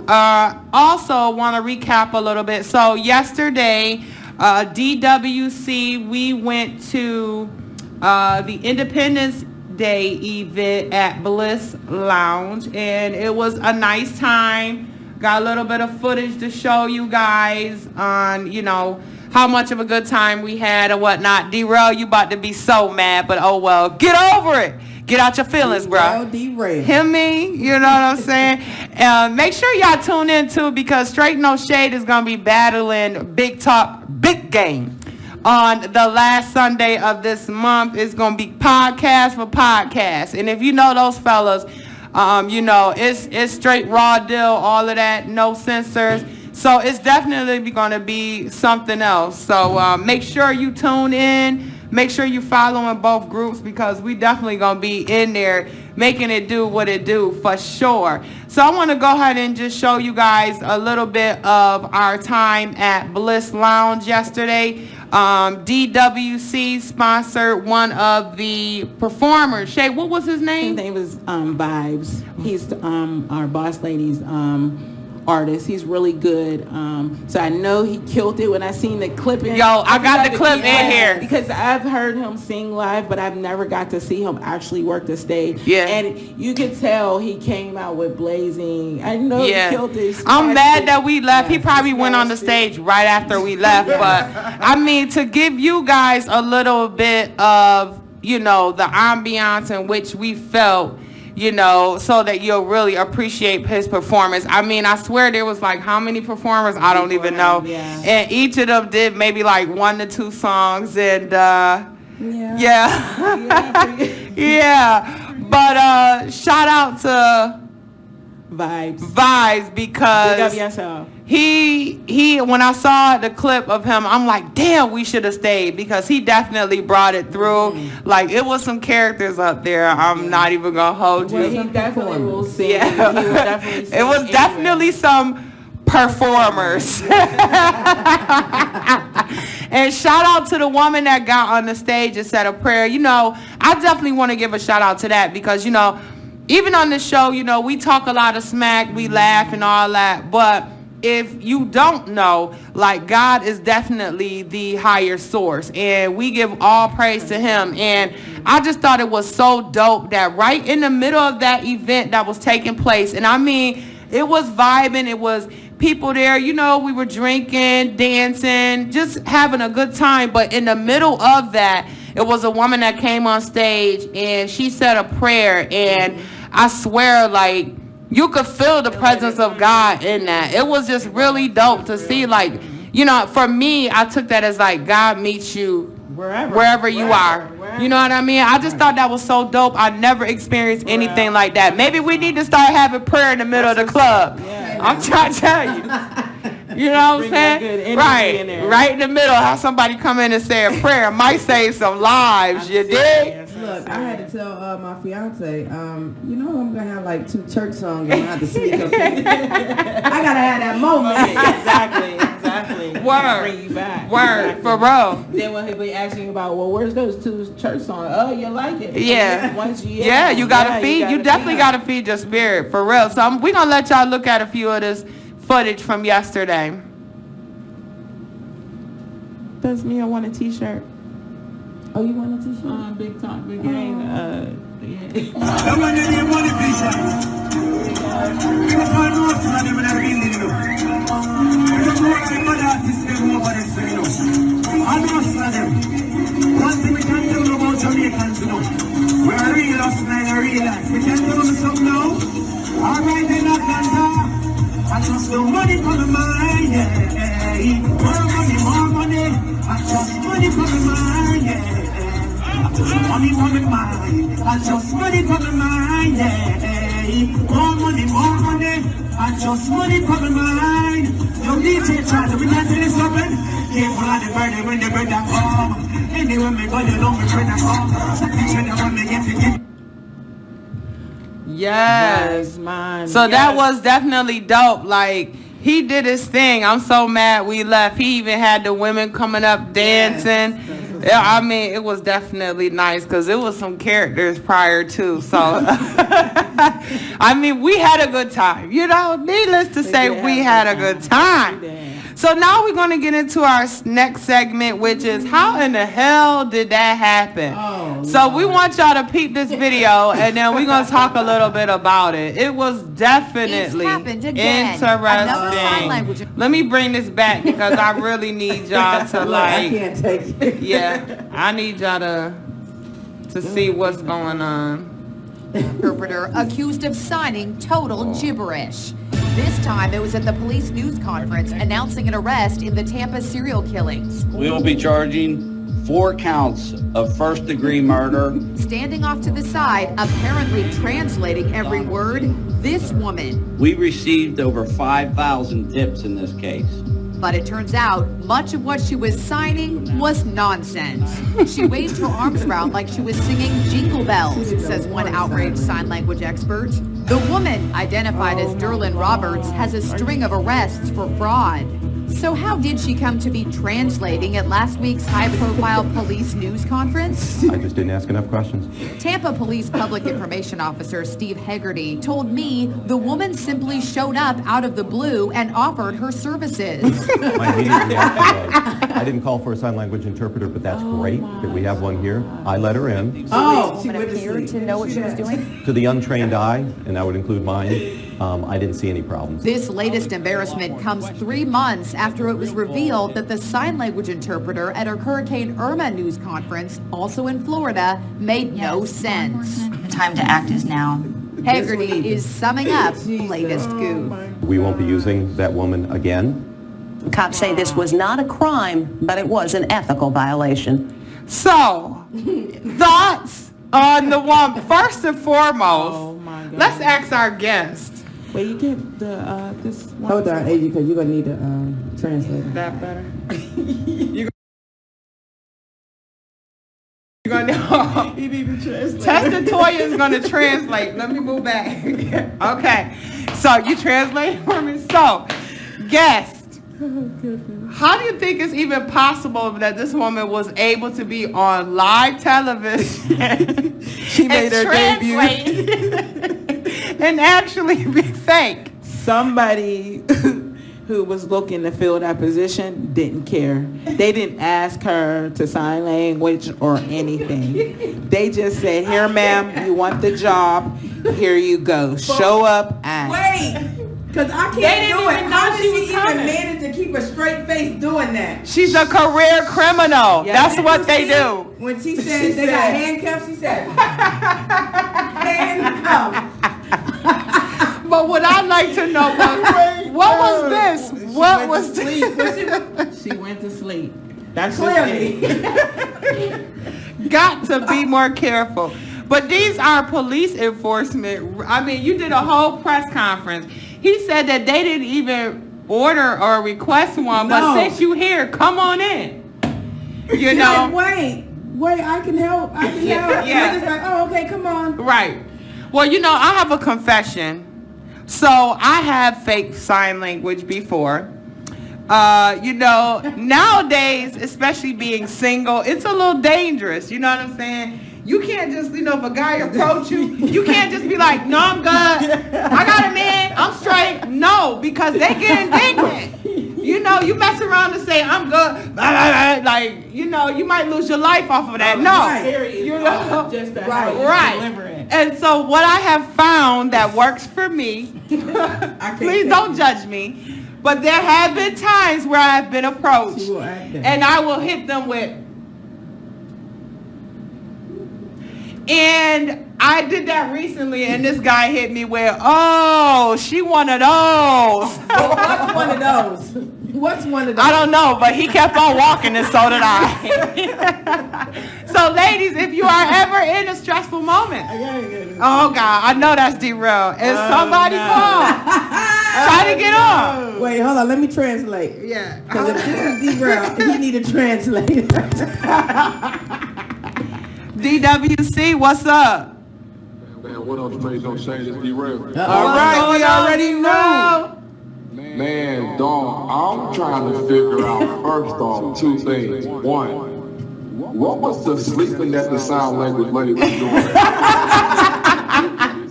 also want to recap a little bit. So yesterday, DWC, we went to the Independence Day event at Bliss Lounge, and it was a nice time. Got a little bit of footage to show you guys on, how much of a good time we had and whatnot. D-Rail, you about to be so mad, but oh well. Get over it. Get out your feelings, bro. D-Rail. Hear me? You know what I'm saying? Make sure y'all tune in, too, because Straight No Shade is going to be battling Big Talk, Big Game. On the last Sunday of this month, it's going to be podcast for podcast. And if you know those fellas, it's straight raw deal, all of that, no censors. So it's definitely going to be something else. So make sure you tune in. Make sure you following both groups because we definitely going to be in there making it do what it do for sure. So I want to go ahead and just show you guys a little bit of our time at Bliss Lounge yesterday. DWC sponsored one of the performers. Shay, what was his name? His name was Vibes. He's our boss lady's artist. He's really good. So I know he killed it when I seen the clip in. Yo, I got the clip in here. Because I've heard him sing live, but I've never got to see him actually work the stage. Yeah. And you could tell he came out with blazing. I know he killed it. I'm mad that we left. He probably went on the stage right after we left. But, I mean, to give you guys a little bit of, the ambiance in which we felt, so that you'll really appreciate his performance. I mean, I swear there was like how many performers? I don't even know. Yeah. And each of them did maybe like 1 to 2 songs. And yeah. But shout out to Vibes because Big up yourself. He when I saw the clip of him, I'm like, damn, we should have stayed because he definitely brought it through. Mm-hmm. Like it was some characters up there. I'm not even gonna hold you. He definitely will sing. Yeah. He will definitely sing. It was definitely some performers. And shout out to the woman that got on the stage and said a prayer. I definitely want to give a shout out to that because even on the show, we talk a lot of smack, we laugh and all that, but if you don't know, like God is definitely the higher source and we give all praise to him. And I just thought it was so dope that right in the middle of that event that was taking place, and I mean, it was vibing, it was people there, we were drinking, dancing, just having a good time. But in the middle of that, it was a woman that came on stage and she said a prayer, and I swear, like, you could feel the presence of God in that. It was just really dope to see, like, for me, I took that as like God meets you wherever you are. You know what I mean? I just thought that was so dope. I never experienced anything like that. Maybe we need to start having prayer in the middle of the club. I'm trying to tell you. You know what I'm saying? Right in the middle. Have somebody come in and say a prayer. Might save some lives. You dig? Look, I had to tell my fiance, I'm gonna have like 2 church songs and I have to sneak up in. I gotta have that moment. Exactly. Word. Bring you back. Word. Exactly. For real. Then when he be asking about, well, where's those 2 church songs? Oh, you like it? Yeah. Once you you gotta feed. You definitely gotta feed your spirit for real. So we're gonna let y'all look at a few of this footage from yesterday. Does Mia want a t-shirt? Oh, you want a t-shirt? Big Talk, Big Game. I just the money for the mind, yeah. More money. I just money for the mind, yeah. Money for the mind. I just money for the mind, yeah. More money. I just money for the mind. Yo, DJ try to be not this open. Careful of the burden when the burden come. Anyway, me go, you know me when I come. Second when me get to Yes. Man. So that was definitely dope. Like, he did his thing. I'm so mad we left. He even had the women coming up dancing. Yeah, I mean, it was definitely nice because it was some characters prior to. So, I mean, we had a good time. You know, needless to say, we had a good time. So now we're going to get into our next segment, which is how in the hell did that happen? So we want y'all to peep this video, and then we're going to talk a little bit about it. It was definitely happened again. Another sign language. interesting. Let me bring this back because I really need y'all to Look, I like, can't take it. yeah, I need y'all to see what's going on. Interpreter accused of signing total gibberish. This time it was at the police news conference announcing an arrest in the Tampa serial killings. We will be charging 4 counts of first-degree murder. Standing off to the side, apparently translating every word, this woman. We received over 5,000 tips in this case. But it turns out much of what she was signing was nonsense. She waved her arms around like she was singing Jingle Bells, says one outraged sign language expert. The woman, identified as Derlin Roberts, has a string of arrests for fraud. So how did she come to be translating at last week's high-profile police news conference? I just didn't ask enough questions. Tampa Police Public Information Officer Steve Hegarty told me the woman simply showed up out of the blue and offered her services. My immediate reaction was, I didn't call for a sign language interpreter, but that's great that we have one here. I let her in. Oh, she Woman went to appeared sleep. to know what she was doing. To the untrained eye, and that would include mine, I didn't see any problems. This latest embarrassment comes 3 months after it was revealed that the sign language interpreter at a Hurricane Irma news conference, also in Florida, made no sense. The time to act is now. Hegarty is summing up the latest goof. We won't be using that woman again. Cops say this was not a crime, but it was an ethical violation. So, thoughts on the one, first and foremost, Oh my God. let's ask our guest. Wait, you get the this one. Hold on, AJ, because you're going to need to translate it. That better? You're gonna You need to translate. Tessa Toya is gonna translate. Let me move back. Okay. So you translate for me. So, guest, how do you think it's even possible that this woman was able to be on live television? She made her debut. And actually be fake. Somebody who was looking to fill that position didn't care. They didn't ask her to sign language or anything. They just said, here, ma'am, you want the job. Here you go. Show up, act. Wait, because I They can't didn't do it. even know How she did was she even coming. manage to keep a straight face doing that? She's a career criminal. Yeah. That's Did what you they see do. When she She said they got said- handcuffs, she said, handcuffs. But what I'd like to know was, what was this? What was this? She went to sleep. That's Clearly. Got to be more careful. But these are police enforcement. I mean, you did a whole press conference. He said that they didn't even order or request one, but No. since you here, come on in. You She's know? like, wait, I can help. I can Yeah, help. yeah. And they're just like, oh, okay, come on. Right. Well, you know, I have a confession. So I have fake sign language before. You know, nowadays, especially being single, it's a little dangerous. You know what I'm saying? You can't just, you know, if a guy approach you, you can't just be like, no, I'm good. I got a man. I'm straight. No, because they get indignant. You know, you mess around and say, I'm good. Like, you know, you might lose your life off of that. No. Right. You know? Just to Right. help Right. deliver it. And so what I have found that works for me, please don't judge me, but there have been times where I've been approached She will act that. and I will hit them with, and I did that recently and this guy hit me with, oh, she one of those. Well, what's one of those? What's one of those? I don't know, but he kept on walking and so did I. So ladies, if you are ever in a stressful moment, oh God, I know that's derailed. And somebody call. Try to get on. Wait, hold on. Let me translate. Yeah. Because if this is derailed, he need a translator. DWC, what's up? Man, what else Trey don't say this derailed? All right, we already know. Man, dog, I'm trying to figure out first off 2 things. One, What was the sleeping at the sign language lady was doing?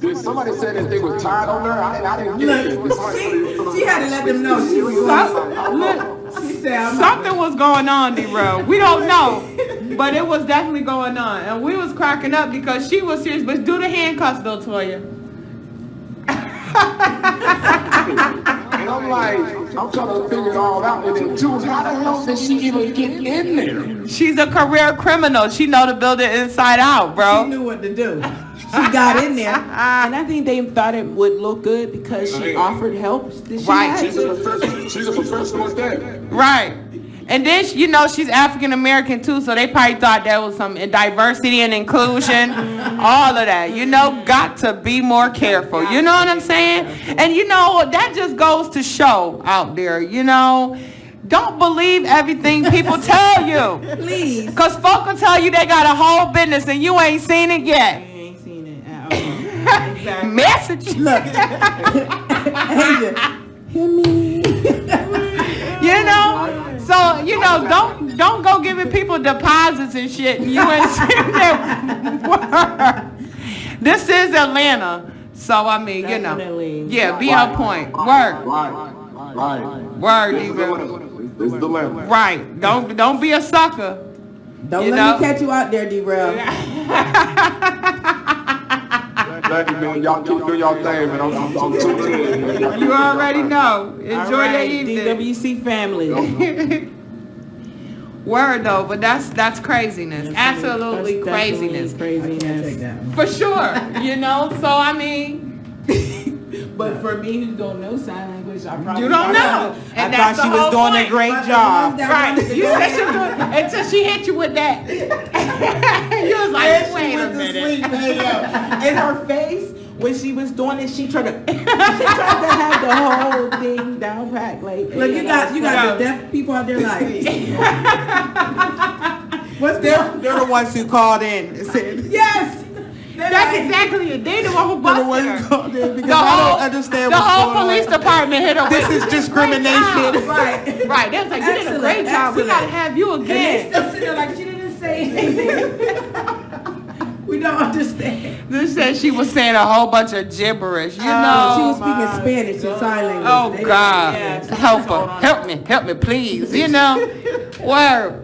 Did somebody say that they were tired on her? I didn't get it. Did somebody say they were feeling She had to let them know she was She said, I'm not Something was going on, D-Row. We don't know, but it was definitely going on, and we was cracking up because she was serious. But do the handcuffs though, Toya. And I'm like, I'm trying to figure it all out. And then two, how the hell did she even get in there? She's a career criminal. She know the building inside out, She bro. knew what to do. She got in there. And I think they thought it would look good because she offered help. She Right. had She's a to. professional at that. Right. And then, you know, she's African American too, so they probably thought there was some diversity and inclusion, all of that. You know, got to be more careful. You know what I'm saying? And, you know, that just goes to show out there, you know. Don't believe everything people tell you. Please. Because folk will tell you they got a whole business and you ain't seen it yet. You ain't seen it at all. Exactly. Message. Angel, hear me. You know? So, you know, don't go giving people deposits and shit and you ain't seen that. This is Atlanta. So, I mean, you know. Definitely. Yeah, be on point. Word. Right. Word, It's the D-Row. limit. It's the limit. Right. Don't be a sucker. Don't You let know? me catch you out there, D-Rail. Thank you, man. Y'all keep doing y'all thing, man. I'm tuned in, man. You already know. All Enjoy right, your evening. DWC family. Word though, but that's craziness. Absolutely That's craziness. definitely Take craziness. that one. For sure. You know, so I mean, But for me, who don't know sign language, I probably you don't know. I And thought that's she the was whole doing point. a great But the job. ones that Right. wanted to You go said she was doing until she hit you with that. You was like, And wait she a went to minute. sleep, man. In her face, when she was doing it, she tried to have the whole thing down pat. Like, Look, you got the deaf people out there like, what's that? they're the ones who called in and said, Yes! That's exactly it. They the one who they're the ones busted who her. called in because The I whole- don't understand The what's whole going police on. department hit her This with, is discrimination. Right. right. They was like, you did a Excellent, great job. We excellent. gotta have you And they again. still sitting there like she didn't say anything. We don't understand. This said she was saying a whole bunch of gibberish. You She know. was speaking Spanish and sign language. Oh They- God. Yes. Help her. Help me, please. You know. Word.